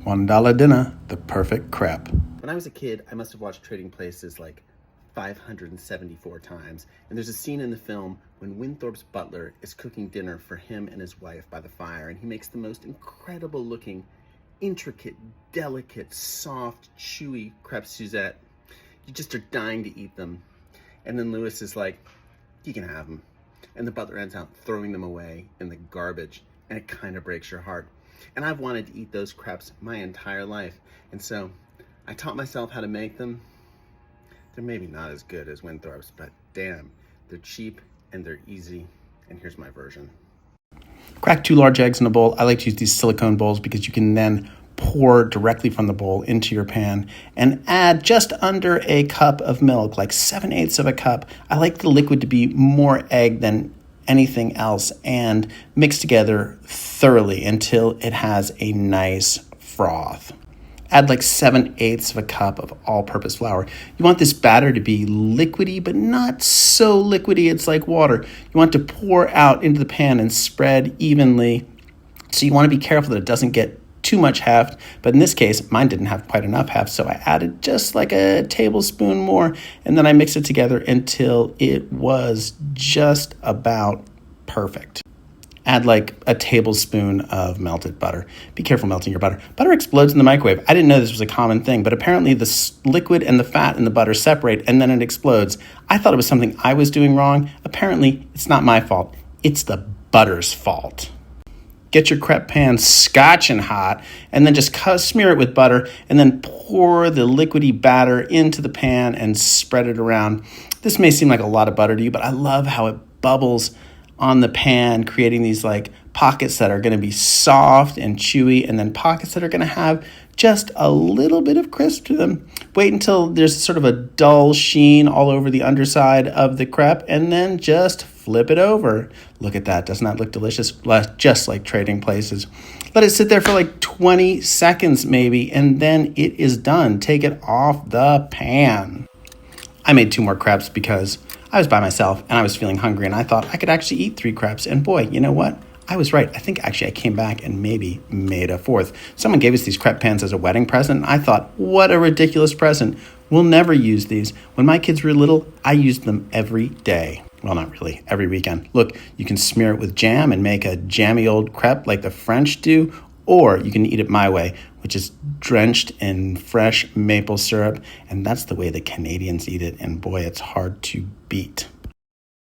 $1 dinner, the perfect crepe. When I was a kid, I must have watched Trading Places like 574 times. And there's a scene in the film when Winthorpe's butler is cooking dinner for him and his wife by the fire, and he makes the most incredible looking, intricate, delicate, soft, chewy crepes Suzette. You just are dying to eat them. And then Lewis is like, you can have them. And the butler ends up throwing them away in the garbage, and it kind of breaks your heart. And I've wanted to eat those crepes my entire life. And so I taught myself how to make them. They're maybe not as good as Winthorpe's, but damn, they're cheap and they're easy. And here's my version. Crack 2 large eggs in a bowl. I like to use these silicone bowls because you can then pour directly from the bowl into your pan and add just under a cup of milk, like 7/8 of a cup. I like the liquid to be more egg than anything else, and mix together thoroughly until it has a nice froth. Add like 7/8 of a cup of all-purpose flour. You want this batter to be liquidy, but not so liquidy it's like water. You want to pour out into the pan and spread evenly. So you want to be careful that it doesn't get too much heft, but in this case, mine didn't have quite enough heft, so I added just like a tablespoon more, and then I mixed it together until it was just about perfect. Add like a tablespoon of melted butter. Be careful melting your butter. Butter explodes in the microwave. I didn't know this was a common thing, but apparently the liquid and the fat in the butter separate and then it explodes. I thought it was something I was doing wrong. Apparently, it's not my fault. It's the butter's fault. Get your crepe pan scotching hot and then just smear it with butter and then pour the liquidy batter into the pan and spread it around. This may seem like a lot of butter to you, but I love how it bubbles on the pan, creating these like pockets that are going to be soft and chewy, and then pockets that are going to have just a little bit of crisp to them. Wait until there's sort of a dull sheen all over the underside of the crepe, and then just flip it over. Look at that. Doesn't that look delicious? Just like Trading Places. Let it sit there for like 20 seconds maybe, and then it is done. Take it off the pan. I made 2 more crepes because I was by myself and I was feeling hungry, and I thought I could actually eat 3 crepes. And boy, you know what? I was right. I think actually I came back and maybe made a 4th. Someone gave us these crepe pans as a wedding present, and I thought, what a ridiculous present. We'll never use these. When my kids were little, I used them every day. Well, not really, every weekend. Look, you can smear it with jam and make a jammy old crepe like the French do, or you can eat it my way, which is drenched in fresh maple syrup, and that's the way the Canadians eat it, and boy, it's hard to beat.